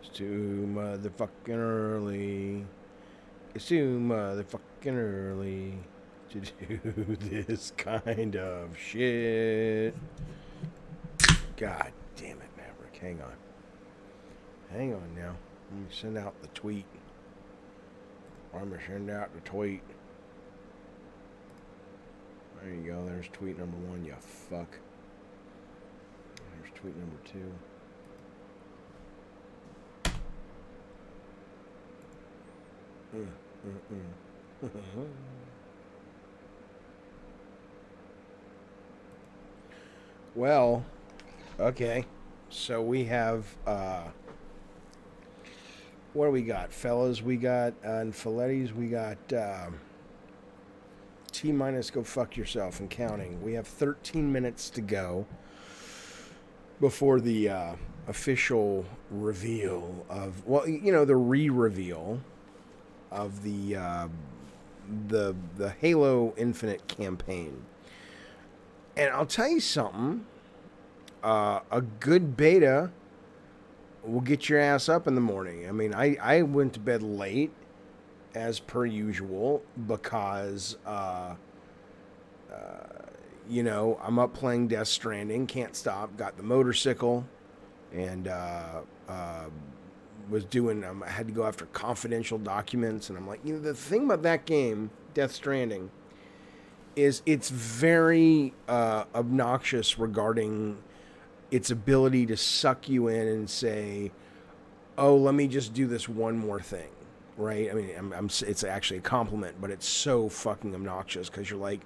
It's too motherfucking early. It's too motherfucking early to do this kind of shit. God damn it, Maverick. Hang on. Hang on now. Let me send out the tweet. I'm going to send out the tweet. There you go. There's tweet number 1, you fuck. There's tweet number 2. Well, okay. So we have, what do we got, fellas? We got, in Filetti's, we got, T-minus go fuck yourself and counting. We have 13 minutes to go before the official reveal of, well, you know, the re-reveal of the Halo Infinite campaign. And I'll tell you something, a good beta will get your ass up in the morning. I mean, I went to bed late, as per usual, because, you know, I'm up playing Death Stranding, can't stop, got the motorcycle, and was doing, I had to go after confidential documents, and I'm like, you know, the thing about that game, Death Stranding, is it's very obnoxious regarding its ability to suck you in and say, oh, let me just do this one more thing. Right? I mean, it's actually a compliment, but it's so fucking obnoxious because you're like,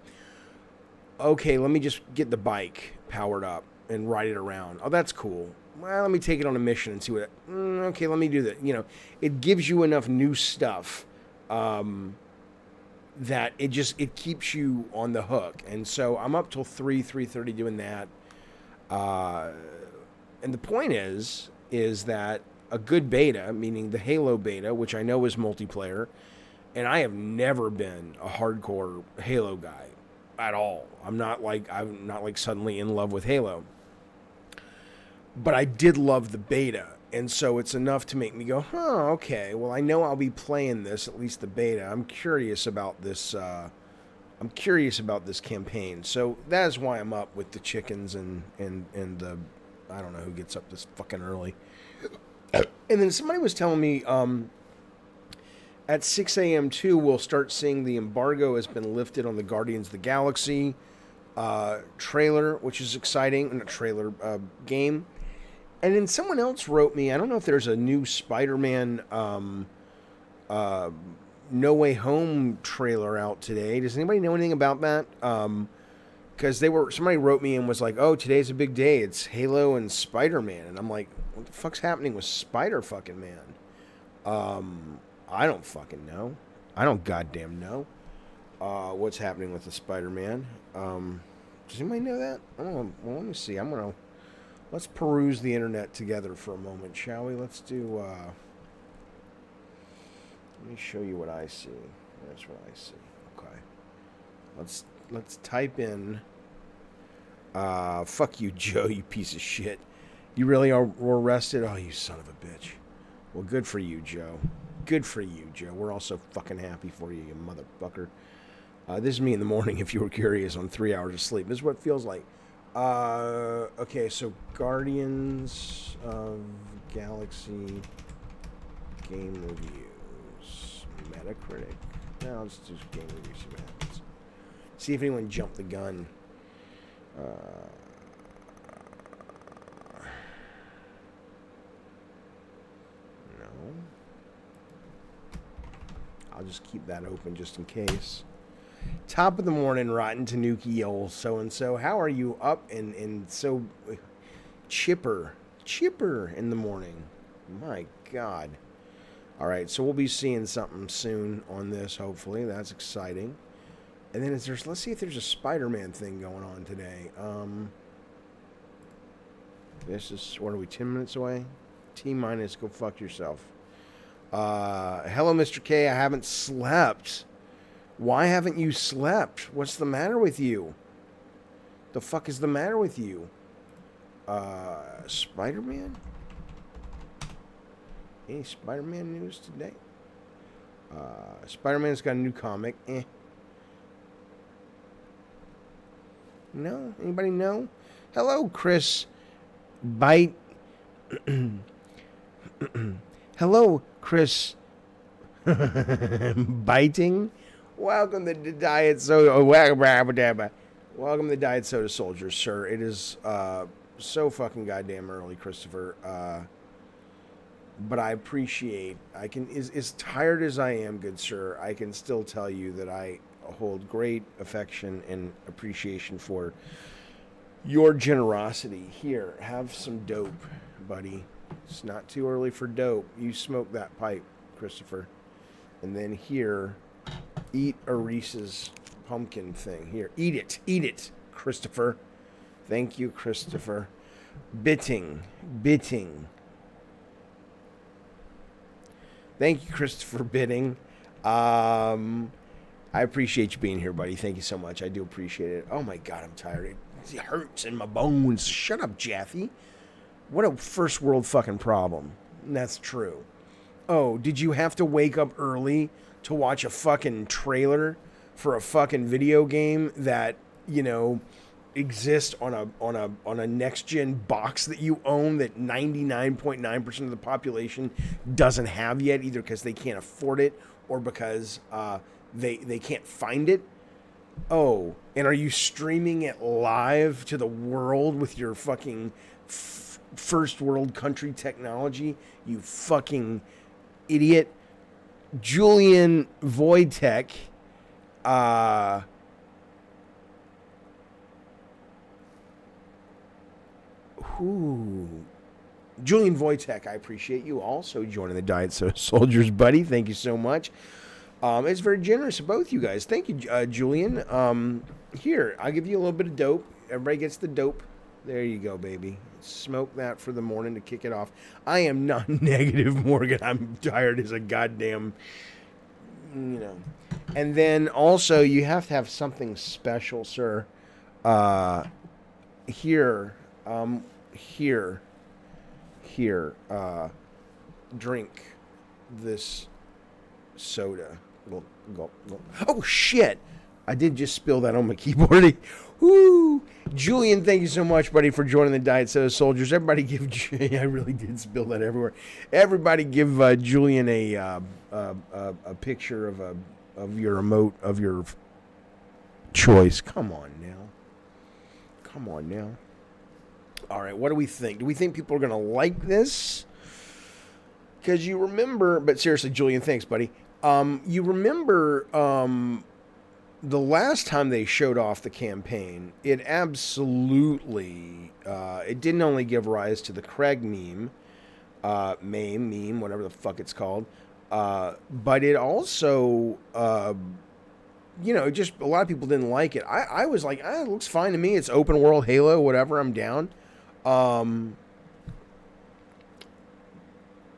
okay, let me just get the bike powered up and ride it around. Oh, that's cool. Well, let me take it on a mission and see what. Okay, let me do that. You know, it gives you enough new stuff that it keeps you on the hook. And so I'm up till 3:30 doing that. And the point is that a good beta, meaning the Halo beta, which I know is multiplayer, and I have never been a hardcore Halo guy at all. I'm not like suddenly in love with Halo. But I did love the beta, and so it's enough to make me go, huh, okay, well, I know I'll be playing this, at least the beta. I'm curious about this campaign. So that is why I'm up with the chickens and the, I don't know who gets up this fucking early. And then somebody was telling me at 6 a.m. too, we'll start seeing the embargo has been lifted on the Guardians of the Galaxy trailer, which is exciting. Not trailer, game. And then someone else wrote me, I don't know if there's a new Spider-Man No Way Home trailer out today. Does anybody know anything about that? Because somebody wrote me and was like, oh, today's a big day. It's Halo and Spider-Man. And I'm like, what the fuck's happening with Spider-fucking-Man? I don't fucking know. I don't goddamn know what's happening with the Spider-Man. Does anybody know that? I don't know. Well, let me see. Let's peruse the internet together for a moment, shall we? Let's do, let me show you what I see. That's what I see. Okay. Let's type in, fuck you, Joe, you piece of shit. You really were arrested? Oh, you son of a bitch. Well, good for you, Joe. Good for you, Joe. We're all so fucking happy for you, you motherfucker. This is me in the morning, if you were curious, on 3 hours of sleep. This is what it feels like. Okay, so Guardians of Galaxy game reviews. Metacritic. No, let's do game reviews, see what happens. See if anyone jumped the gun. No. I'll just keep that open just in case. Top of the morning, Rotten Tanuki, old so-and-so. How are you up and so chipper in the morning? My God. All right, so we'll be seeing something soon on this, hopefully. That's exciting. And then let's see if there's a Spider-Man thing going on today. This is, what are we, 10 minutes away? T-minus, go fuck yourself. Hello, Mr. K, I haven't slept. Why haven't you slept? What's the matter with you? The fuck is the matter with you? Spider-Man? Any Spider-Man news today? Spider-Man's got a new comic. No? Anybody know? Hello, Chris. Bite. Hello, Chris. Biting. Welcome to the Diet Soda. Welcome to Diet Soda Soldiers, sir. It is so fucking goddamn early, Christopher. But I appreciate. I can, as tired as I am, good sir, I can still tell you that I hold great affection and appreciation for your generosity. Here, have some dope, buddy. It's not too early for dope. You smoke that pipe, Christopher. And then here, eat a Reese's pumpkin thing. Here, eat it, Christopher. Thank you, Christopher. Bitting. Thank you, Christopher Bitting. I appreciate you being here, buddy. Thank you so much. I do appreciate it. Oh my God, I'm tired. It hurts in my bones. Shut up, Jaffe. What a first world fucking problem. And that's true. Oh, did you have to wake up early to watch a fucking trailer for a fucking video game that, you know, exists on a next gen box that you own that 99.9% of the population doesn't have yet, either because they can't afford it or because they can't find it? Oh, and are you streaming it live to the world with your fucking first world country technology? You fucking idiot. Julian Wojtek, Julian Wojtek, I appreciate you also joining the Diet Soldiers, buddy. Thank you so much. It's very generous of both you guys. Thank you, Julian. Here, I'll give you a little bit of dope. Everybody gets the dope. There you go, baby. Smoke that for the morning to kick it off. I am not negative, Morgan. I'm tired as a goddamn, you know. And then also, you have to have something special, sir. Here. Drink this soda. Go. Oh, shit. I did just spill that on my keyboard. Woo! Julian, thank you so much, buddy, for joining the Diet Soda Soldiers. Everybody give... I really did spill that everywhere. Everybody give Julian a picture of your emote of your choice. Come on now. All right, what do we think? Do we think people are going to like this? Because you remember... But seriously, Julian, thanks, buddy. You remember... the last time they showed off the campaign, it absolutely, it didn't only give rise to the Craig meme, whatever the fuck it's called, but it also, you know, just a lot of people didn't like it. I was like, it looks fine to me. It's open world Halo, whatever, I'm down.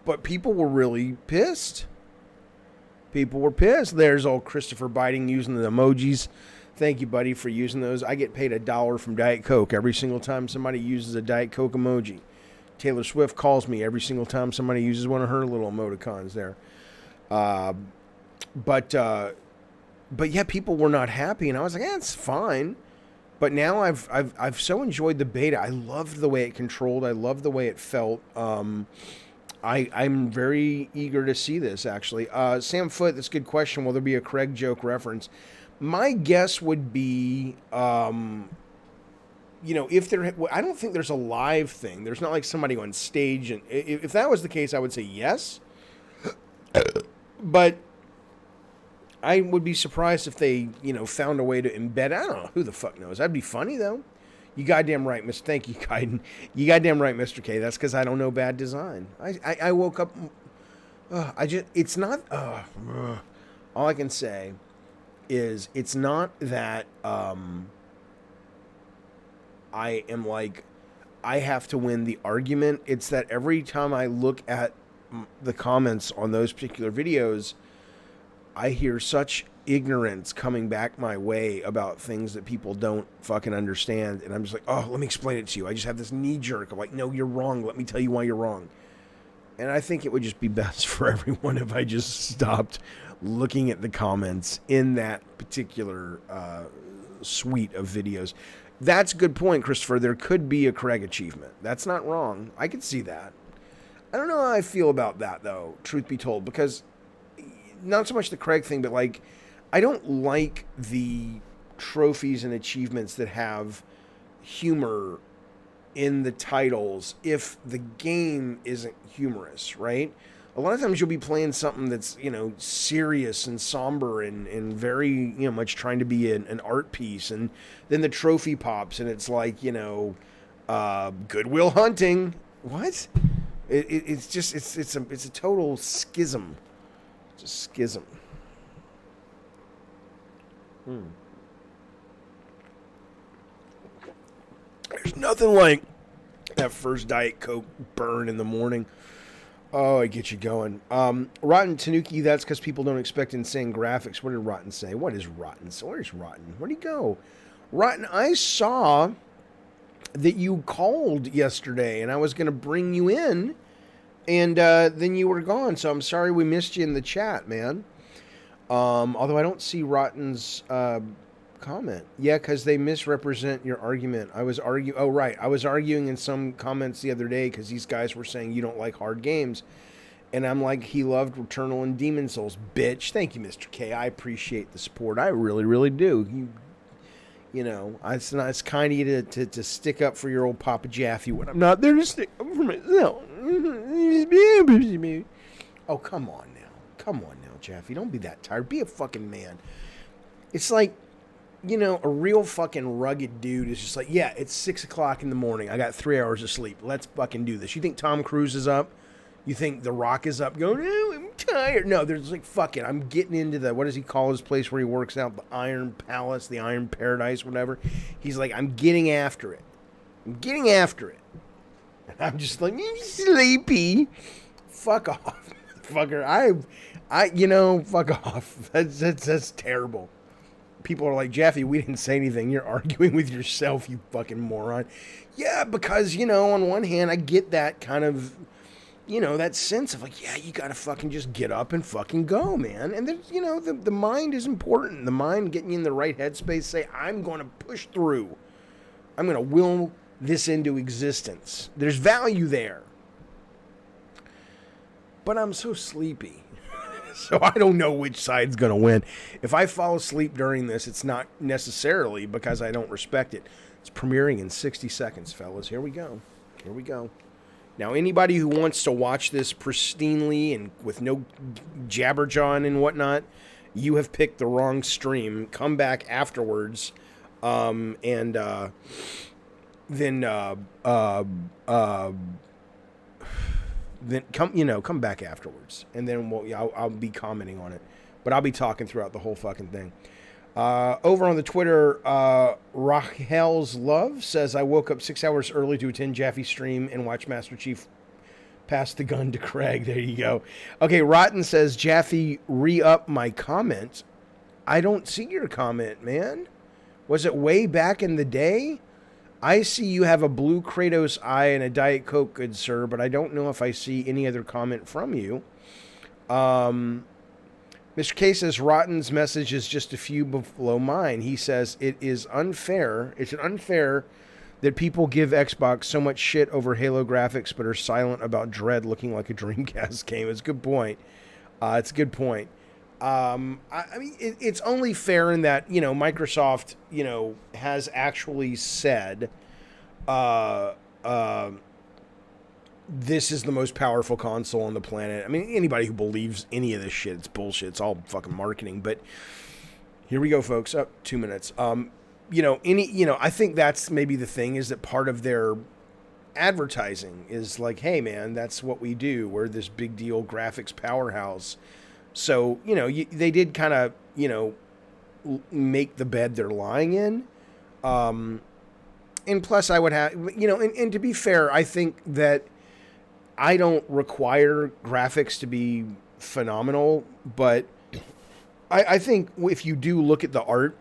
But people were really pissed. People were pissed. There's old Christopher Biting using the emojis. Thank you, buddy, for using those. I get paid $1 from Diet Coke every single time somebody uses a Diet Coke emoji. Taylor Swift calls me every single time somebody uses one of her little emoticons there. But yeah, people were not happy, and I was like, it's fine. But now I've so enjoyed the beta. I loved the way it controlled. I loved the way it felt. I'm very eager to see this, actually. Sam Foote, that's a good question. Will there be a Craig joke reference? My guess would be, you know, if there... I don't think there's a live thing. There's not like somebody on stage. And if that was the case, I would say yes. But I would be surprised if they, you know, found a way to embed... I don't know. Who the fuck knows? That'd be funny, though. You goddamn right, Mr. Thank you, Kaiden. You goddamn right, Mr. K. That's because I don't know bad design. I woke up... it's not... all I can say is it's not that I am like... I have to win the argument. It's that every time I look at the comments on those particular videos, I hear such ignorance coming back my way about things that people don't fucking understand, and I'm just like, oh, let me explain it to you. I just have this knee jerk of like, no, you're wrong, let me tell you why you're wrong. And I think it would just be best for everyone if I just stopped looking at the comments in that particular suite of videos. That's a good point, Christopher. There could be a Craig achievement. That's not wrong. I could see that. I don't know how I feel about that, though, truth be told, because not so much the Craig thing, but, like, I don't like the trophies and achievements that have humor in the titles if the game isn't humorous, right? A lot of times you'll be playing something that's, you know, serious and somber and very, you know, much trying to be an art piece. And then the trophy pops and it's like, you know, Goodwill Hunting. What? It's a total schism. It's a schism. There's nothing like that first Diet Coke burn in the morning. Oh, it gets you going. Rotten Tanuki, that's because people don't expect insane graphics. What did Rotten say? What is Rotten? So where's Rotten? Where'd he go? Rotten, I saw that you called yesterday, and I was going to bring you in, and then you were gone. So I'm sorry we missed you in the chat, man. Although I don't see Rotten's comment. Yeah, because they misrepresent your argument. I was arguing in some comments the other day because these guys were saying you don't like hard games. And I'm like, he loved Returnal and Demon Souls. Bitch. Thank you, Mr. K. I appreciate the support. I really, really do. You know, it's kind of you to stick up for your old Papa Jaffe when I'm not there to stick up for myself. Oh, come on now. Come on now, Jaffe. Don't be that tired. Be a fucking man. It's like, you know, a real fucking rugged dude is just like, yeah, it's 6 o'clock in the morning. I got 3 hours of sleep. Let's fucking do this. You think Tom Cruise is up? You think The Rock is up going, oh, I'm tired. No, there's like, fuck it. I'm getting into the, what does he call his place where he works out? The Iron Palace, the Iron Paradise, whatever. He's like, I'm getting after it. I'm getting after it. And I'm just like, I'm sleepy. Fuck off. Fucker. Fuck off. That's terrible. People are like, Jaffe, we didn't say anything. You're arguing with yourself, you fucking moron. Yeah, because, you know, on one hand, I get that kind of, you know, that sense of like, yeah, you got to fucking just get up and fucking go, man. And there's, you know, the mind is important. The mind getting you in the right headspace, say, I'm going to push through. I'm going to will this into existence. There's value there. But I'm so sleepy. So I don't know which side's going to win. If I fall asleep during this, it's not necessarily because I don't respect it. It's premiering in 60 seconds, fellas. Here we go. Here we go. Now, anybody who wants to watch this pristinely and with no jabberjawing and whatnot, you have picked the wrong stream. Come back afterwards, then come back afterwards, and then I'll be commenting on it, but I'll be talking throughout the whole fucking thing. Over on the Twitter, Rachel's Love says, I woke up 6 hours early to attend Jaffe's stream and watch Master Chief pass the gun to Craig. There you go. Okay, Rotten says, Jaffe, re-up my comment. I don't see your comment, man. Was it way back in the day? I see you have a blue Kratos eye and a Diet Coke, good sir, but I don't know if I see any other comment from you. Mr. K says, Rotten's message is just a few below mine. He says, it is unfair. It's unfair that people give Xbox so much shit over Halo graphics, but are silent about Dread looking like a Dreamcast game. It's a good point. It's a good point. I mean, it's only fair in that, you know, Microsoft, you know, has actually said, this is the most powerful console on the planet. I mean, anybody who believes any of this shit, it's bullshit. It's all fucking marketing. But here we go, folks. Up 2 minutes. I think that's maybe the thing, is that part of their advertising is like, hey, man, that's what we do. We're this big deal graphics powerhouse. So, you know, they did kind of, you know, make the bed they're lying in. And plus I would have, you know, and to be fair, I think that I don't require graphics to be phenomenal, but I think if you do look at the art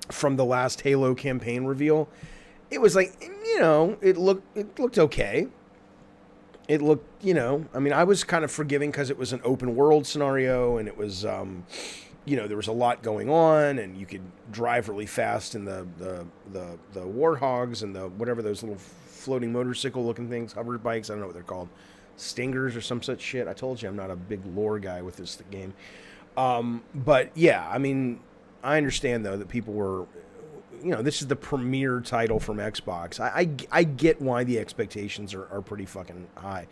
from the last Halo campaign reveal, it was like, you know, it looked okay. it looked, you know, I mean, I was kind of forgiving because it was an open world scenario, and it was, you know, there was a lot going on, and you could drive really fast in the warthogs and the whatever those little floating motorcycle looking things, hover bikes. I don't know what they're called, stingers or some such shit. I told you I'm not a big lore guy with this game. But yeah, I mean, I understand though that people were, you know, this is the premier title from Xbox. I get why the expectations are pretty fucking high.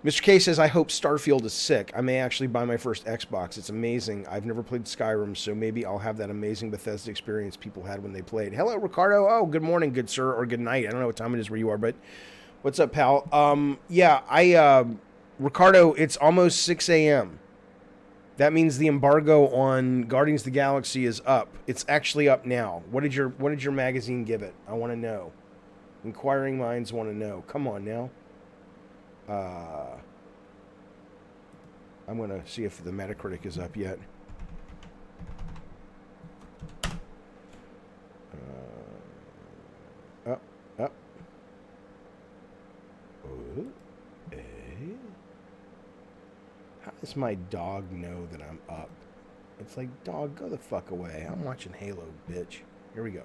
Mr. K says, I hope Starfield is sick. I may actually buy my first Xbox. It's amazing. I've never played Skyrim, so maybe I'll have that amazing Bethesda experience people had when they played. Hello, Ricardo. Oh, good morning, good sir, or good night. I don't know what time it is where you are, but what's up, pal? Yeah, Ricardo, it's almost 6 a.m. That means the embargo on Guardians of the Galaxy is up. It's actually up now. What did your magazine give it? I want to know. Inquiring minds want to know. Come on now. I'm going to see if the Metacritic is up yet. Up. How does my dog know that I'm up? It's like, dog, go the fuck away. I'm watching Halo, bitch. Here we go.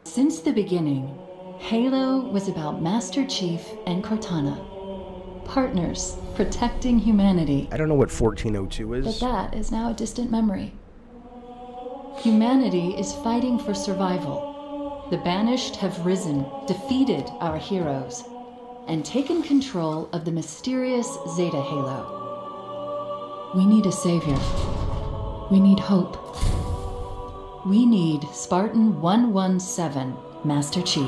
Since the beginning, Halo was about Master Chief and Cortana. Partners, protecting humanity. I don't know what 1402 is. But that is now a distant memory. Humanity is fighting for survival. The Banished have risen, defeated our heroes, and taken control of the mysterious Zeta Halo. We need a savior. We need hope. We need Spartan 117, Master Chief.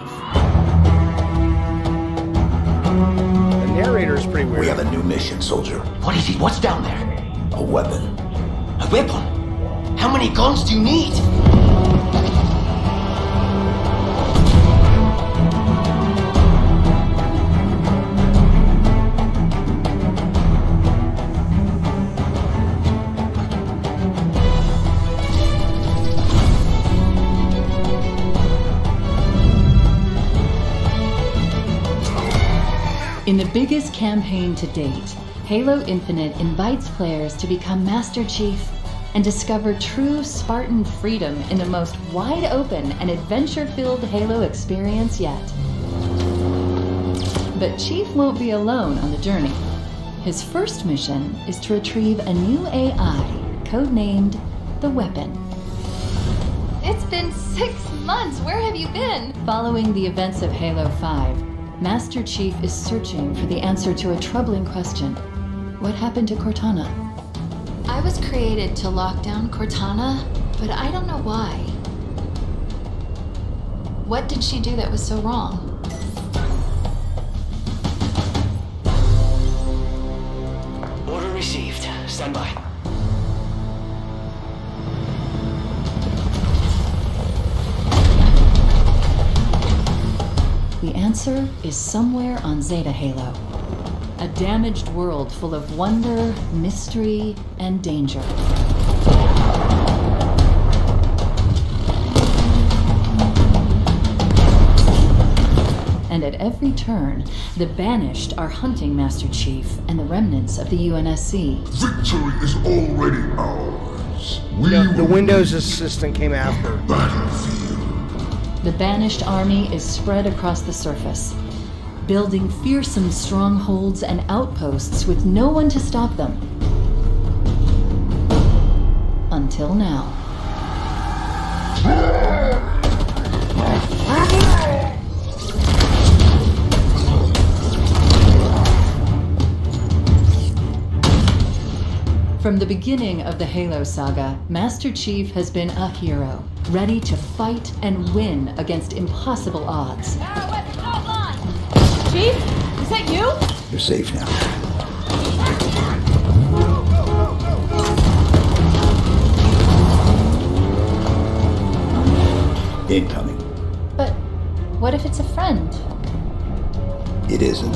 The narrator is pretty weird. We have a new mission, soldier. What is it? What's down there? A weapon. A weapon? How many guns do you need? In the biggest campaign to date, Halo Infinite invites players to become Master Chief and discover true Spartan freedom in the most wide-open and adventure-filled Halo experience yet. But Chief won't be alone on the journey. His first mission is to retrieve a new AI, codenamed the Weapon. It's been 6 months. Where have you been? Following the events of Halo 5, Master Chief is searching for the answer to a troubling question. What happened to Cortana? I was created to lock down Cortana, but I don't know why. What did she do that was so wrong? Order received. Stand by. The answer is somewhere on Zeta Halo. A damaged world full of wonder, mystery, and danger. And at every turn, the Banished are hunting Master Chief and the remnants of the UNSC. Victory is already ours. The Windows Assistant came after. Battlefield. The Banished army is spread across the surface, building fearsome strongholds and outposts with no one to stop them. Until now. From the beginning of the Halo saga, Master Chief has been a hero, ready to fight and win against impossible odds. Chief, is that you? You're safe now. Incoming. But what if it's a friend? It isn't.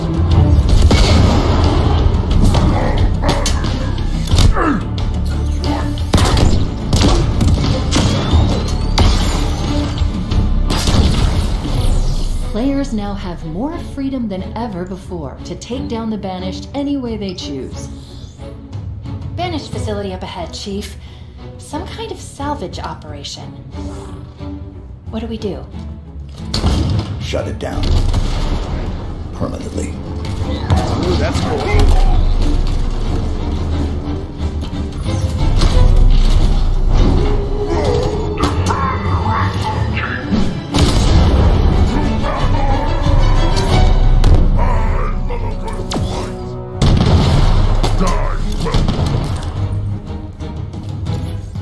Players now have more freedom than ever before to take down the Banished any way they choose. Banished facility up ahead, Chief. Some kind of salvage operation. What do we do? Shut it down. Permanently. Ooh, that's cool.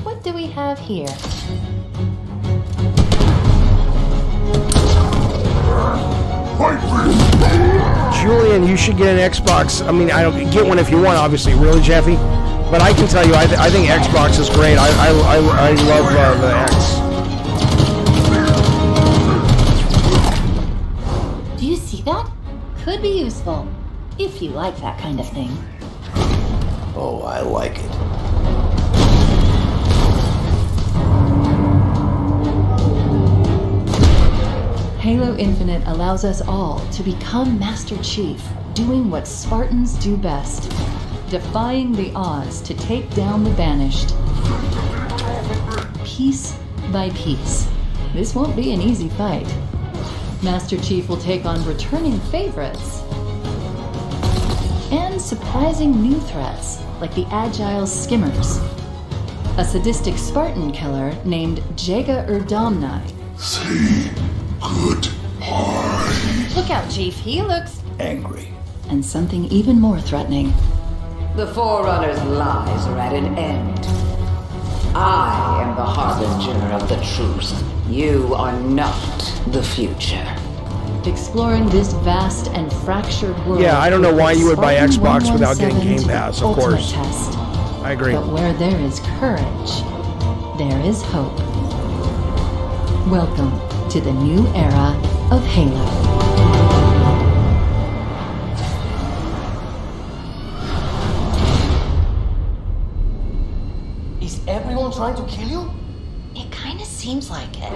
What do we have here? Julian, you should get an Xbox. I mean, I don't get one if you want, obviously. Really, Jeffy? But I can tell you, I think Xbox is great. I love the X. Do you see that? Could be useful, if you like that kind of thing. Oh, I like it. Halo Infinite allows us all to become Master Chief, doing what Spartans do best, defying the odds to take down the Banished. Piece by piece. This won't be an easy fight. Master Chief will take on returning favorites and surprising new threats like the agile Skimmers, a sadistic Spartan killer named Jaga Urdomnai. Say goodbye. Look out, Chief. He looks... Angry. And something even more threatening. The Forerunner's lies are at an end. I am the harbinger of the truth. You are not the future. Exploring this vast and fractured world. Yeah, I don't know why you would buy Spartan Xbox without getting 117 Game to the Pass, of ultimate course. Test. I agree. But where there is courage, there is hope. Welcome to the new era of Halo. Is everyone trying to kill you? It kind of seems like it.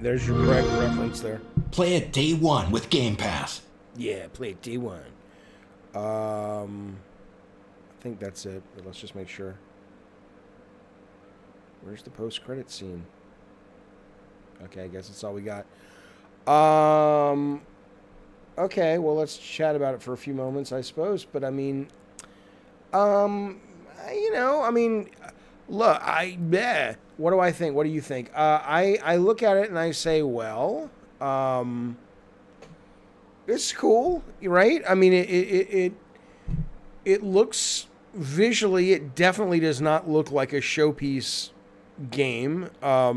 There's your correct reference there. Play it day one with Game Pass. Yeah, play D1. I think that's it, but let's just make sure. Where's the post-credit scene? Okay, I guess that's all we got. Okay, well, let's chat about it for a few moments, I suppose. But, I mean, look, what do I think? What do you think? I look at it and I say, well, it's cool, right? I mean, it looks visually, it definitely does not look like a showpiece game. I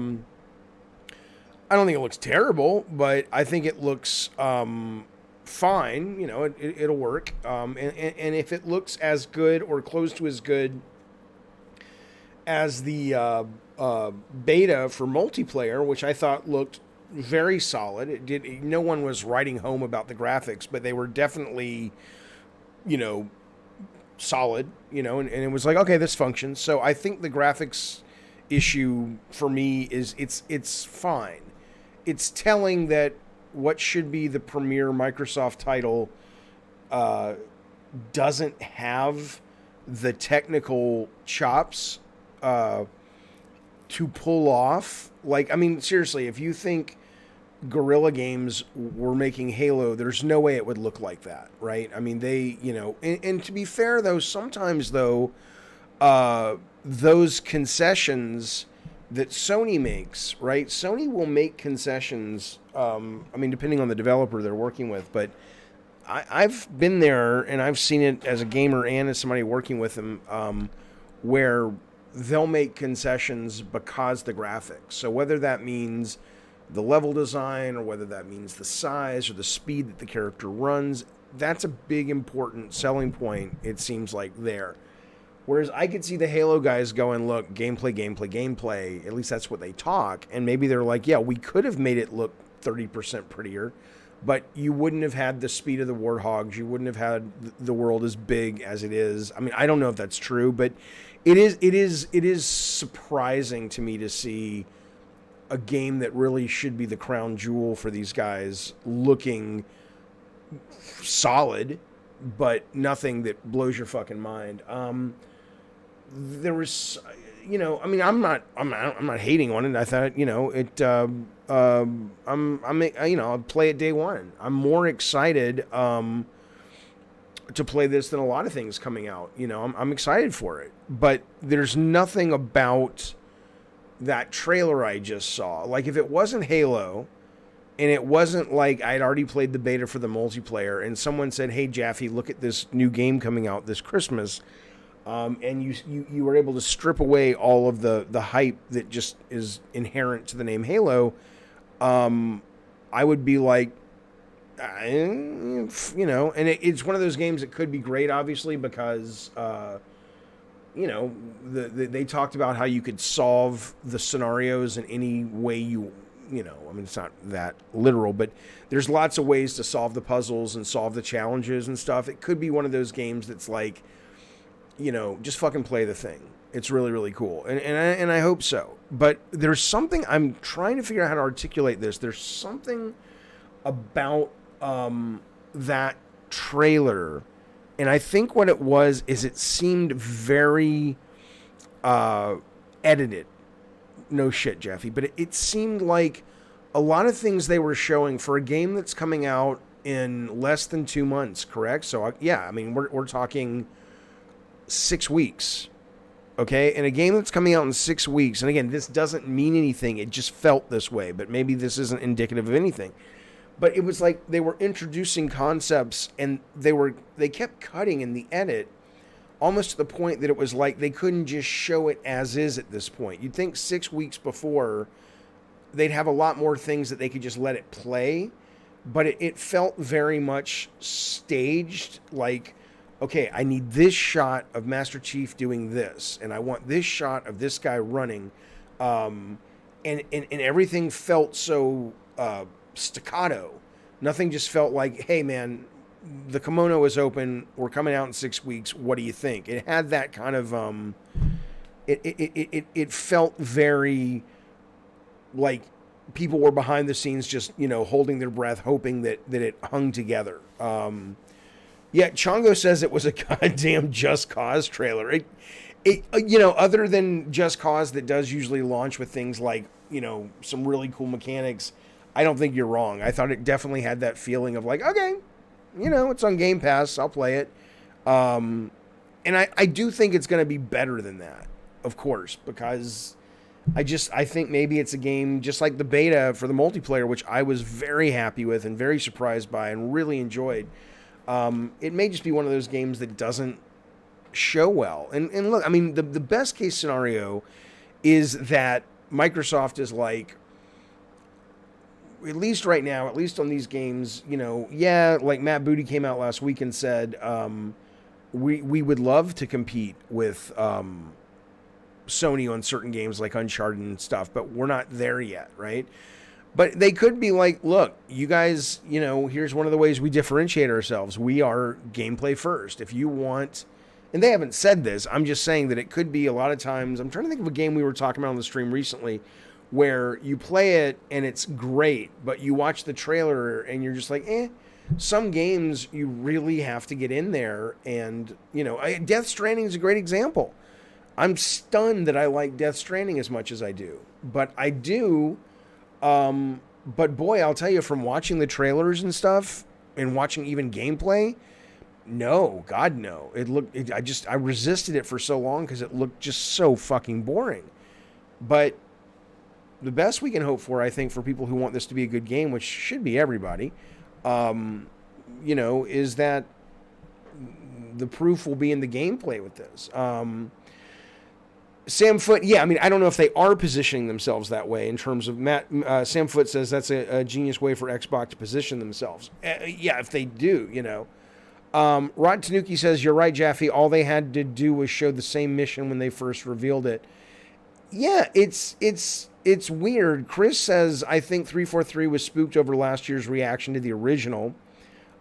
don't think it looks terrible, but I think it looks fine. You know, it'll work. And if it looks as good or close to as good as the beta for multiplayer, which I thought looked very solid. No one was writing home about the graphics, but they were definitely, solid, and it was like, okay, this functions. So I think the graphics issue for me is it's fine. It's telling that what should be the premier Microsoft title doesn't have the technical chops to pull off. Like, I mean, seriously, if you think Guerrilla Games were making Halo, there's no way it would look like that, right? I mean, they, and to be fair, though, sometimes, though, those concessions that Sony makes, right? Sony will make concessions, I mean, depending on the developer they're working with, but I've been there and I've seen it as a gamer and as somebody working with them, where they'll make concessions because the graphics. So whether that means the level design or whether that means the size or the speed that the character runs, that's a big important selling point, it seems like, there. Whereas I could see the Halo guys going, look, gameplay, at least that's what they talk, and maybe they're like, yeah, we could have made it look 30% prettier, but you wouldn't have had the speed of the warthogs. You wouldn't have had the world as big as it is. I mean, I don't know if that's true, but it is surprising to me to see a game that really should be the crown jewel for these guys looking solid, but nothing that blows your fucking mind. There was, you know, I mean, I'm not hating on it. I thought, you know, I'll play it day one. I'm more excited to play this than a lot of things coming out. You know, I'm excited for it, but there's nothing about that trailer I just saw. Like, if it wasn't Halo, and it wasn't like I'd already played the beta for the multiplayer, and someone said, "Hey, Jaffe, look at this new game coming out this Christmas," and you were able to strip away all of the hype that just is inherent to the name Halo, I would be like, you know, and it's one of those games that could be great, obviously, because you know, they talked about how you could solve the scenarios in any way you know, I mean, it's not that literal, but there's lots of ways to solve the puzzles and solve the challenges and stuff. It could be one of those games that's like, you know, just fucking play the thing. It's really, really cool. And I hope so. But there's something, I'm trying to figure out how to articulate this. There's something about that trailer. And I think what it was is it seemed very edited. No shit, Jeffy. But it seemed like a lot of things they were showing for a game that's coming out in less than 2 months, correct? So, yeah, I mean, we're talking 6 weeks, okay? And a game that's coming out in 6 weeks, and again, this doesn't mean anything. It just felt this way, but maybe this isn't indicative of anything. But it was like they were introducing concepts, and they kept cutting in the edit, almost to the point that it was like they couldn't just show it as is at this point. You'd think 6 weeks before, they'd have a lot more things that they could just let it play, but it felt very much staged, like, okay, I need this shot of Master Chief doing this, and I want this shot of this guy running, and everything felt so staccato. Nothing just felt like, hey, man, the kimono is open, we're coming out in 6 weeks, what do you think? It had that kind of, it felt very like people were behind the scenes just, you know, holding their breath, hoping that it hung together. Yeah, Chongo says it was a goddamn Just Cause trailer. It you know, other than Just Cause that does usually launch with things like, you know, some really cool mechanics, I don't think you're wrong. I thought it definitely had that feeling of like, okay, you know, it's on Game Pass, I'll play it. And I do think it's going to be better than that, of course, because I think maybe it's a game just like the beta for the multiplayer, which I was very happy with and very surprised by and really enjoyed. It may just be one of those games that doesn't show well. And look, I mean, the best case scenario is that Microsoft is like, at least right now, at least on these games, you know, yeah, like Matt Booty came out last week and said, we would love to compete with Sony on certain games like Uncharted and stuff, but we're not there yet, right? But they could be like, look, you guys, you know, here's one of the ways we differentiate ourselves. We are gameplay first. If you want, and they haven't said this, I'm just saying that it could be a lot of times, I'm trying to think of a game we were talking about on the stream recently where you play it and it's great, but you watch the trailer and you're just like, some games you really have to get in there. And, you know, Death Stranding is a great example. I'm stunned that I like Death Stranding as much as I do, but I do. But boy, I'll tell you, from watching the trailers and stuff and watching even gameplay, no, God, no. I resisted it for so long because it looked just so fucking boring. But the best we can hope for, I think, for people who want this to be a good game, which should be everybody, you know, is that the proof will be in the gameplay with this. Sam Foote, yeah, I mean, I don't know if they are positioning themselves that way in terms of Sam Foote says that's a genius way for Xbox to position themselves. Yeah, if they do, you know. Rod Tanuki says, you're right, Jaffe. All they had to do was show the same mission when they first revealed it. Yeah, it's weird. Chris says, I think 343 was spooked over last year's reaction to the original.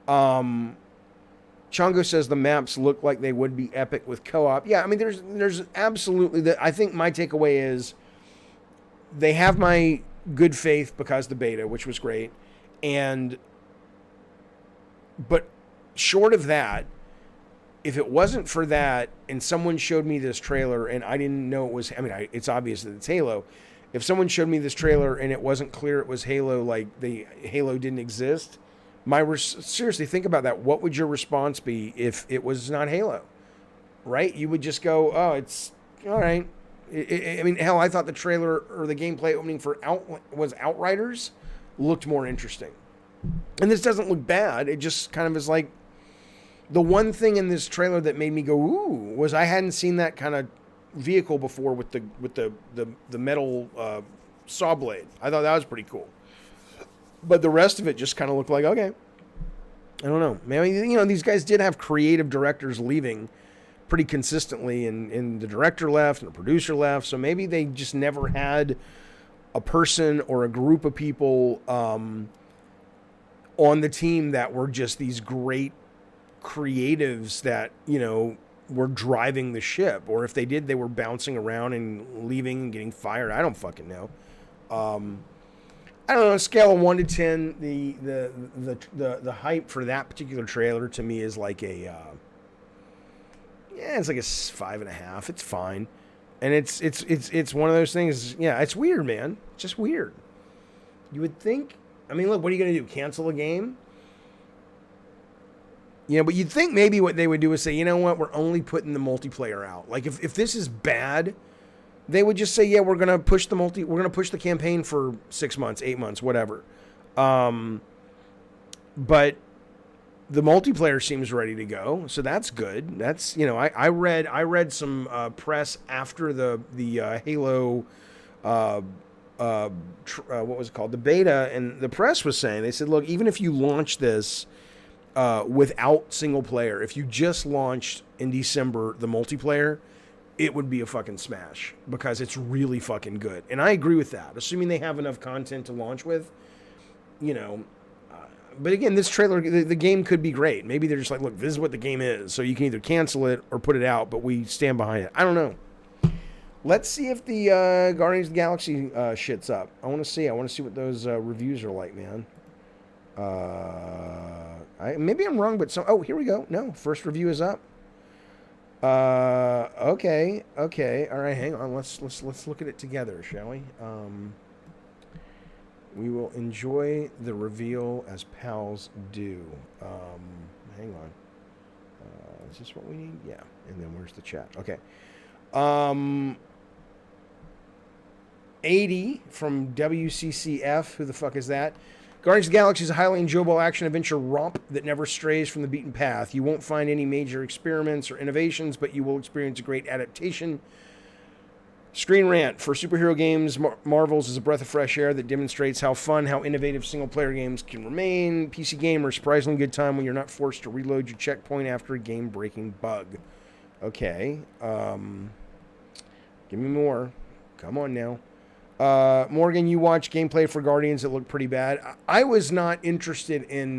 Chongo says the maps look like they would be epic with co-op. Yeah, I mean, there's absolutely I think my takeaway is they have my good faith because the beta, which was great, but short of that, if it wasn't for that and someone showed me this trailer and I didn't know it was, I mean, it's obvious that it's Halo. If someone showed me this trailer and it wasn't clear it was Halo, like the Halo didn't exist, seriously, think about that. What would your response be if it was not Halo? Right? You would just go, oh, it's all right. I mean, hell, I thought the trailer or the gameplay opening for Outriders looked more interesting. And this doesn't look bad. It just kind of is like, the one thing in this trailer that made me go, ooh, was I hadn't seen that kind of vehicle before with the metal saw blade. I thought that was pretty cool. But the rest of it just kind of looked like, okay. I don't know. Maybe, you know, these guys did have creative directors leaving pretty consistently, and the director left and the producer left, so maybe they just never had a person or a group of people on the team that were just these great creatives that, you know, were driving the ship. Or if they did, they were bouncing around and leaving and getting fired. I don't fucking know. I don't know. Scale of 1 to 10, the hype for that particular trailer to me is like a it's like a 5.5. It's fine, and it's one of those things. Yeah, it's weird, man. It's just weird. You would think. I mean, look, what are you gonna do? Cancel a game? You know, but you'd think maybe what they would do is say, you know what, we're only putting the multiplayer out. Like if this is bad, they would just say, yeah, we're gonna push the campaign for 6 months, 8 months, whatever. But the multiplayer seems ready to go, so that's good. That's, you know, I read some press after the Halo what was it called, the beta, and the press was saying, they said, look, even if you launch this without single player, if you just launched in December the multiplayer, it would be a fucking smash because it's really fucking good. And I agree with that, assuming they have enough content to launch with, you know. But again, this trailer, the game could be great. Maybe they're just like, look, this is what the game is, so you can either cancel it or put it out, but we stand behind it. I don't know. Let's see if the Guardians of the Galaxy shit's up. I want to see what those reviews are like, man. Maybe I'm wrong, but oh, here we go. No, first review is up. Okay, all right, hang on. Let's look at it together, shall we? We will enjoy the reveal as pals do. Hang on. Is this what we need? Yeah. And then where's the chat? Okay. 80 from WCCF. Who the fuck is that? Guardians of the Galaxy is a highly enjoyable action-adventure romp that never strays from the beaten path. You won't find any major experiments or innovations, but you will experience a great adaptation. Screen rant. For superhero games, Marvel's is a breath of fresh air that demonstrates how fun, how innovative single-player games can remain. PC Gamer, surprisingly good time when you're not forced to reload your checkpoint after a game-breaking bug. Okay. Give me more. Come on now. Morgan, you watched gameplay for Guardians that looked pretty bad. I was not interested in...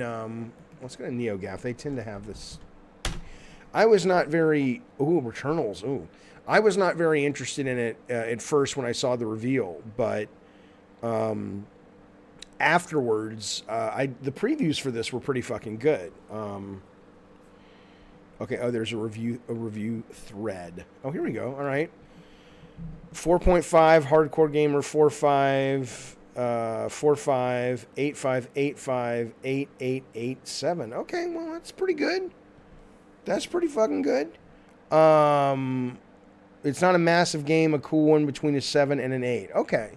let's go to NeoGAF. They tend to have this... I was not very... Ooh, Returnals. Ooh. I was not very interested in it at first when I saw the reveal, but afterwards, the previews for this were pretty fucking good. Okay, oh, there's a review thread. Oh, here we go. All right. 4.5, Hardcore Gamer 4.5, 4.5, 8.5, 8887. Okay, well, that's pretty good. That's pretty fucking good. It's not a massive game, a cool one between a 7 and an 8. Okay.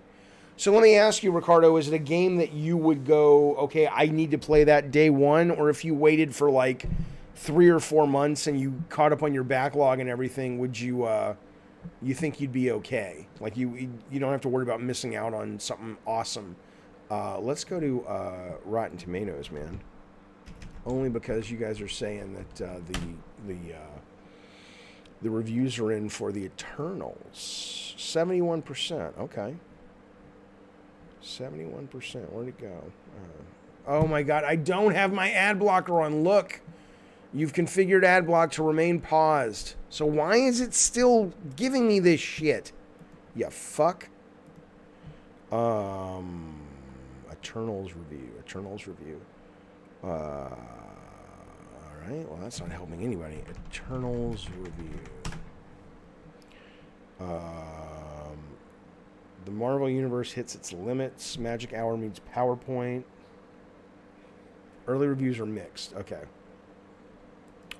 So let me ask you, Ricardo, is it a game that you would go, okay, I need to play that day one? Or if you waited for like 3 or 4 months and you caught up on your backlog and everything, would you, you think you'd be okay? Like you don't have to worry about missing out on something awesome. Let's go to Rotten Tomatoes, man. Only because you guys are saying that The reviews are in for the Eternals. 71%. Okay. 71%. Where'd it go? Oh my God. I don't have my ad blocker on. Look. You've configured ad block to remain paused. So why is it still giving me this shit? You fuck. Eternals review. All right. Well, that's not helping anybody. Eternals review. The Marvel Universe hits its limits. Magic Hour meets PowerPoint. Early reviews are mixed. Okay.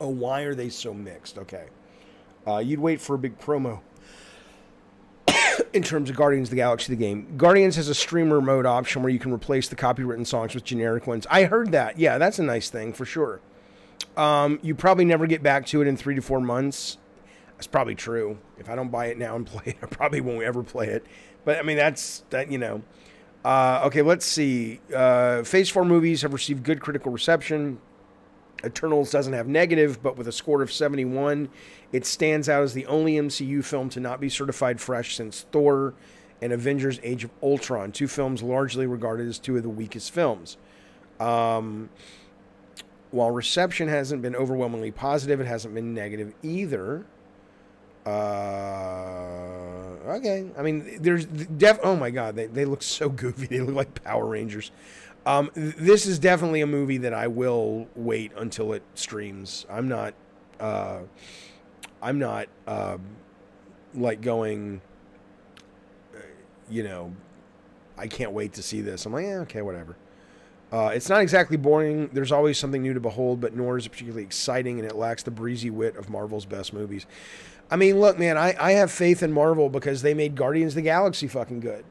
Oh, why are they so mixed? Okay. You'd wait for a big promo in terms of Guardians of the Galaxy, the game. Guardians has a streamer mode option where you can replace the copywritten songs with generic ones. I heard that. Yeah, that's a nice thing for sure. You probably never get back to it in 3 to 4 months. That's probably true. If I don't buy it now and play it, I probably won't ever play it. But I mean, that's that, you know. Okay, let's see. Phase 4 movies have received good critical reception. Eternals doesn't have negative, but with a score of 71, it stands out as the only MCU film to not be certified fresh since Thor and Avengers Age of Ultron, 2 films largely regarded as 2 of the weakest films. While reception hasn't been overwhelmingly positive, it hasn't been negative either. Okay. I mean, there's oh my God, they look so goofy. They look like Power Rangers. This is definitely a movie that I will wait until it streams. I'm not like going, you know, I can't wait to see this. I'm like, yeah, okay, whatever. It's not exactly boring. There's always something new to behold, but nor is it particularly exciting, and it lacks the breezy wit of Marvel's best movies. I mean, look, man, I have faith in Marvel because they made Guardians of the Galaxy fucking good.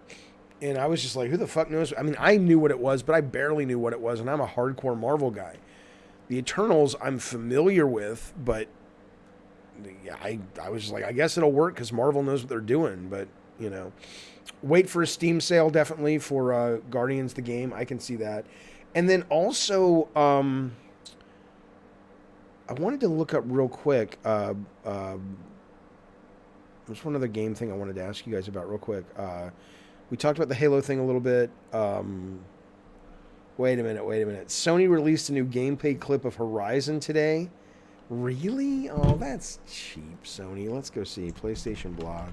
And I was just like, who the fuck knows? I mean, I knew what it was, but I barely knew what it was, and I'm a hardcore Marvel guy. The Eternals I'm familiar with, but I was just like, I guess it'll work because Marvel knows what they're doing, but, you know. Wait for a Steam sale, definitely, for Guardians the game. I can see that. And then also, I wanted to look up real quick. There's one other game thing I wanted to ask you guys about real quick. We talked about the Halo thing a little bit. Wait a minute. Sony released a new gameplay clip of Horizon today. Really? Oh, that's cheap, Sony. Let's go see. PlayStation blog.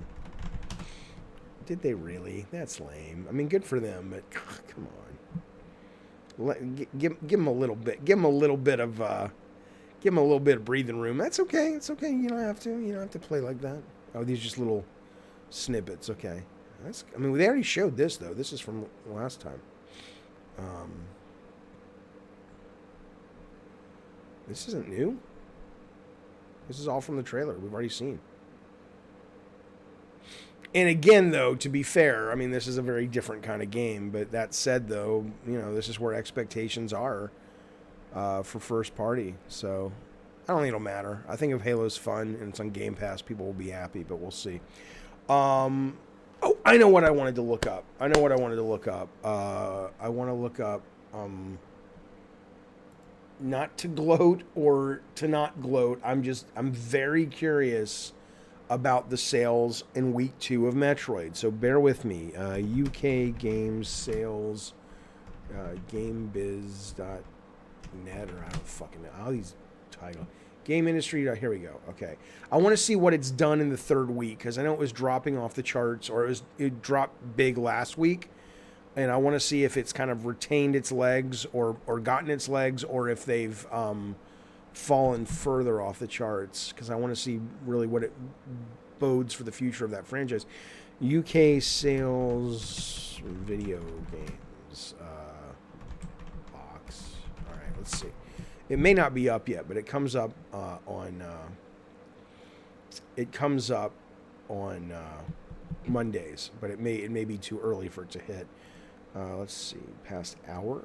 Did they really? That's lame. I mean, good for them, but come on. Give them a little bit. Give them a little bit of breathing room. That's okay. It's okay. You don't have to play like that. Oh, these are just little snippets. Okay. I mean, they already showed this, though. This is from last time. This isn't new. This is all from the trailer. We've already seen. And again, though, to be fair, I mean, this is a very different kind of game. But that said, though, you know, this is where expectations are for first party. So I don't think it'll matter. I think if Halo's fun and it's on Game Pass, people will be happy. But we'll see. Oh, I know what I wanted to look up. I want to look up not to gloat or to not gloat. I'm very curious about the sales in week 2 of Metroid. So bear with me. UK games sales, gamebiz.net, or I don't fucking know. All these titles. Game industry, here we go. Okay. I want to see what it's done in the 3rd week, because I know it was dropping off the charts, or it dropped big last week. And I want to see if it's kind of retained its legs or gotten its legs, or if they've fallen further off the charts, because I want to see really what it bodes for the future of that franchise. UK sales video games box. All right, let's see. It may not be up yet, but it comes up on Mondays, but it may be too early for it to hit. Let's see, past hour.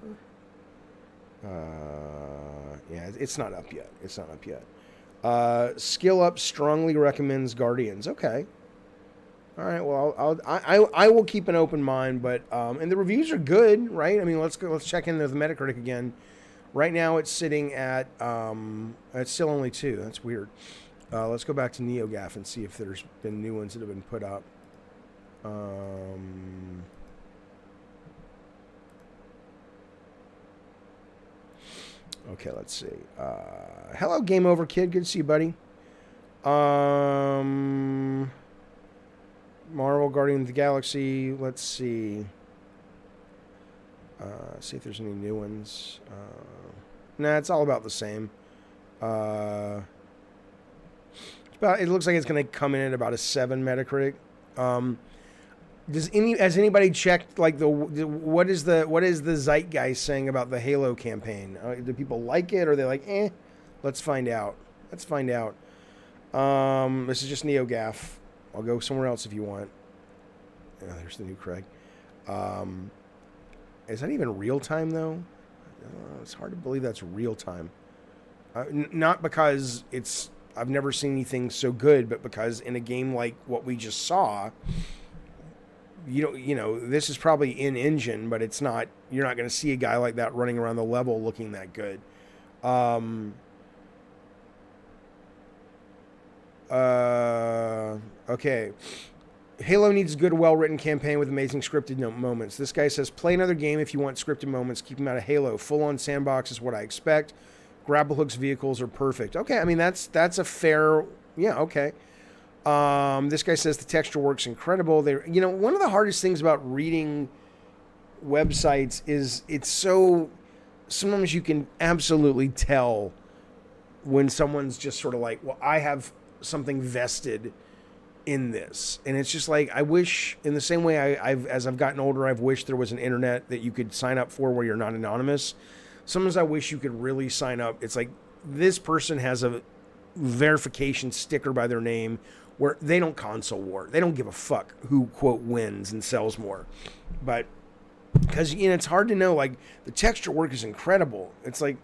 Yeah, it's not up yet. Skill Up strongly recommends Guardians. Okay. All right. Well, I will keep an open mind, but and the reviews are good, right? I mean, let's check in with Metacritic again. Right now, it's sitting at it's still only 2. That's weird. Let's go back to NeoGAF and see if there's been new ones that have been put up. Okay, let's see. Hello, Game Over Kid. Good to see you, buddy. Marvel Guardian of the Galaxy. Let's see. See if there's any new ones. Nah, it's all about the same. It looks like it's going to come in at about a 7 Metacritic. Has anybody checked like what is the zeitgeist saying about the Halo campaign? Do people like it, or are they like, eh? Let's find out. This is just NeoGAF. I'll go somewhere else if you want. Oh, there's the new Craig. Is that even real time though? It's hard to believe that's real time. Not because I've never seen anything so good, but because in a game like what we just saw, this is probably in engine, but it's not. You're not going to see a guy like that running around the level looking that good. Okay. Halo needs a good, well-written campaign with amazing scripted moments. This guy says, play another game if you want scripted moments. Keep them out of Halo. Full-on sandbox is what I expect. Grapple hooks vehicles are perfect. Okay, I mean, that's a fair... Yeah, okay. This guy says the texture work's incredible. One of the hardest things about reading websites is it's so... Sometimes you can absolutely tell when someone's just sort of like, well, I have something vested in this. And it's just like, I wish, in the same way as I've gotten older, I've wished there was an internet that you could sign up for where you're not anonymous. Sometimes I wish you could really sign up. It's like, this person has a verification sticker by their name where they don't console war. They don't give a fuck who, quote, wins and sells more. But, because, it's hard to know, like, the texture work is incredible. It's like,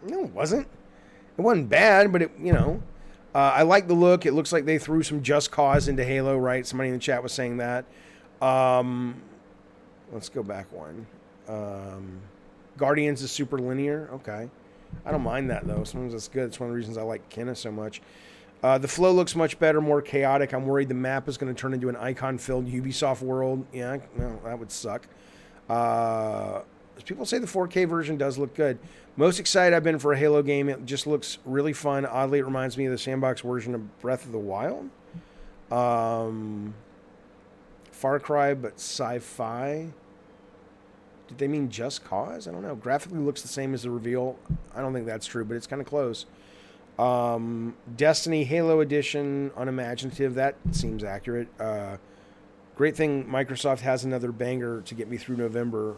no, it wasn't. It wasn't bad, but I like the look. It looks like they threw some Just Cause into Halo, right? Somebody in the chat was saying that. Let's go back one. Guardians is super linear. Okay. I don't mind that, though. Sometimes that's good. It's one of the reasons I like Kenna so much. The flow looks much better, more chaotic. I'm worried the map is going to turn into an icon-filled Ubisoft world. Yeah, well, that would suck. People say the 4K version does look good. Most excited I've been for a Halo game. It just looks really fun. Oddly, it reminds me of the sandbox version of Breath of the Wild. Far Cry, but sci-fi. Did they mean Just Cause? I don't know. Graphically looks the same as the reveal. I don't think that's true, but it's kind of close. Destiny Halo Edition, unimaginative. That seems accurate. Great thing Microsoft has another banger to get me through November.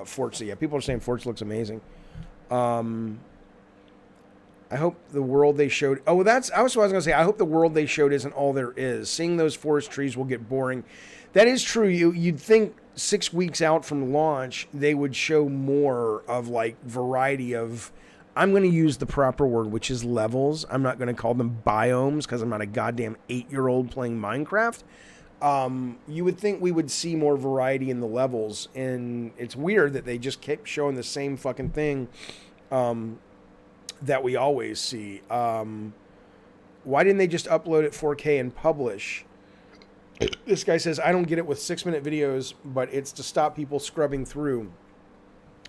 Forza. Yeah, people are saying Forza looks amazing. I hope the world they showed... Oh, that's what I was going to say. I hope the world they showed isn't all there is. Seeing those forest trees will get boring. That is true. You'd think 6 weeks out from launch, they would show more of, like, variety of... I'm going to use the proper word, which is levels. I'm not going to call them biomes because I'm not a goddamn 8-year-old playing Minecraft. You would think we would see more variety in the levels, and it's weird that they just kept showing the same fucking thing that we always see. Why didn't they just upload it 4K and publish? This guy says, I don't get it with 6-minute videos, but it's to stop people scrubbing through.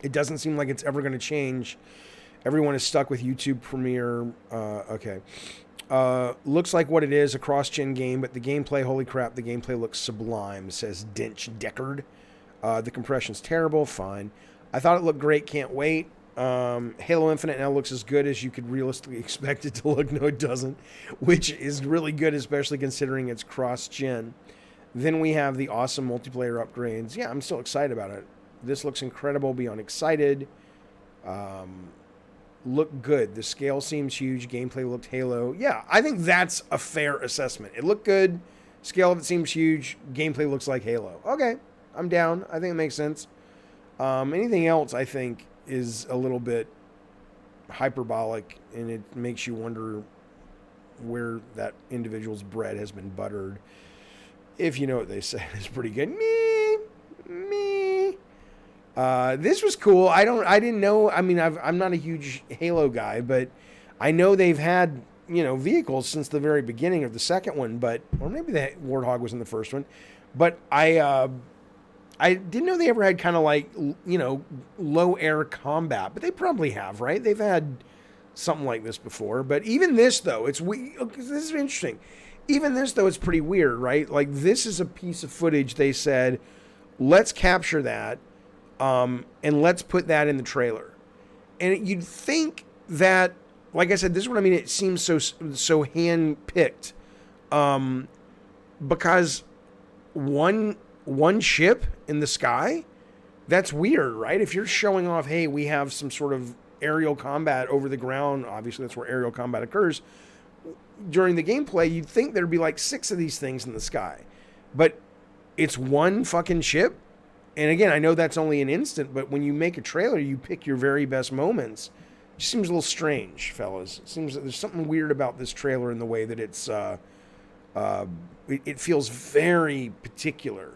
It doesn't seem like it's ever going to change. Everyone is stuck with YouTube Premiere. Okay. Looks like what it is, a cross-gen game, but the gameplay, holy crap, the gameplay looks sublime, says Dinch Deckard. The compression's terrible, fine. I thought it looked great, can't wait. Halo Infinite now looks as good as you could realistically expect it to look. No, it doesn't, which is really good, especially considering it's cross-gen. Then we have the awesome multiplayer upgrades. Yeah, I'm still excited about it. This looks incredible, beyond excited. Look good. The scale seems huge. Gameplay looked Halo. Yeah, I think that's a fair assessment. It looked good. Scale of it seems huge. Gameplay looks like Halo. Okay, I'm down. I think it makes sense. Anything else, I think, is a little bit hyperbolic, and it makes you wonder where that individual's bread has been buttered. If you know what they say, it's pretty good. Me. This was cool. I didn't know. I mean, I'm not a huge Halo guy, but I know they've had, vehicles since the very beginning of the second one, or maybe the Warthog was in the first one. But I didn't know they ever had kind of like, low air combat, but they probably have, right? They've had something like this before. But even this, though, this is interesting. Even this, though, it's pretty weird, right? Like, this is a piece of footage they said, let's capture that, and let's put that in the trailer. And you'd think that, like I said, this is what I mean. It seems so hand-picked, because one ship in the sky, that's weird, right? If you're showing off, hey, we have some sort of aerial combat over the ground, obviously that's where aerial combat occurs. During the gameplay, you'd think there'd be like 6 of these things in the sky, but it's one fucking ship. And again, I know that's only an instant, but when you make a trailer, you pick your very best moments. It seems a little strange, fellas. It seems that there's something weird about this trailer in the way that it feels very particular,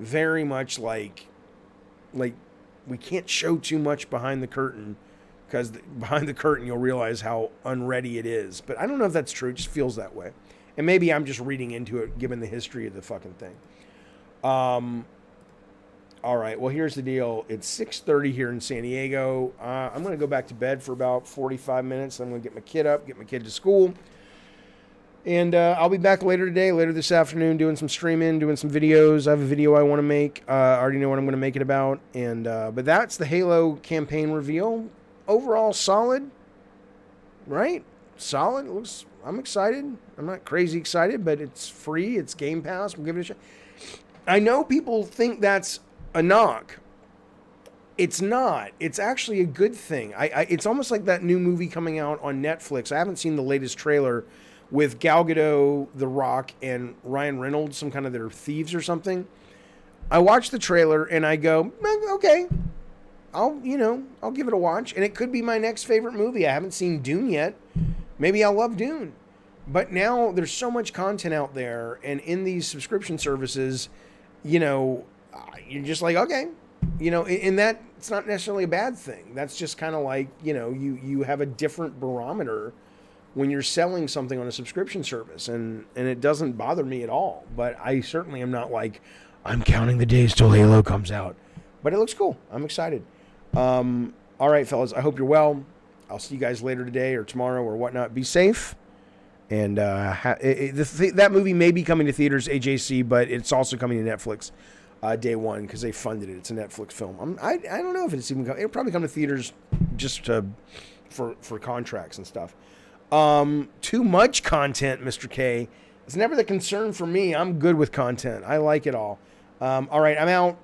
very much like we can't show too much behind the curtain, because behind the curtain you'll realize how unready it is. But I don't know if that's true. It just feels that way. And maybe I'm just reading into it given the history of the fucking thing. All right, well, here's the deal. It's 6:30 here in San Diego. I'm going to go back to bed for about 45 minutes. I'm going to get my kid up, get my kid to school. And I'll be back later this afternoon, doing some streaming, doing some videos. I have a video I want to make. I already know what I'm going to make it about. And but that's the Halo campaign reveal. Overall, solid, right? Solid. I'm excited. I'm not crazy excited, but it's free. It's Game Pass. We'll give it a shot. I know people think that's a knock. It's not. It's actually a good thing. It's almost like that new movie coming out on Netflix. I haven't seen the latest trailer with Gal Gadot, The Rock, and Ryan Reynolds, some kind of their thieves or something. I watched the trailer and I go, okay, I'll give it a watch. And it could be my next favorite movie. I haven't seen Dune yet. Maybe I'll love Dune. But now there's so much content out there, and in these subscription services, you're just like, okay, and that it's not necessarily a bad thing. That's just kind of like, you have a different barometer when you're selling something on a subscription service, and it doesn't bother me at all. But I certainly am not like, I'm counting the days till Halo comes out. But it looks cool. I'm excited. All right, fellas, I hope you're well. I'll see you guys later today or tomorrow or whatnot. Be safe. And that movie may be coming to theaters, AJC, but it's also coming to Netflix day one because they funded it. It's a Netflix film. I don't know if it's even coming. It'll probably come to theaters just for contracts and stuff. Too much content, Mr. K. It's never the concern for me. I'm good with content. I like it all. All right, I'm out.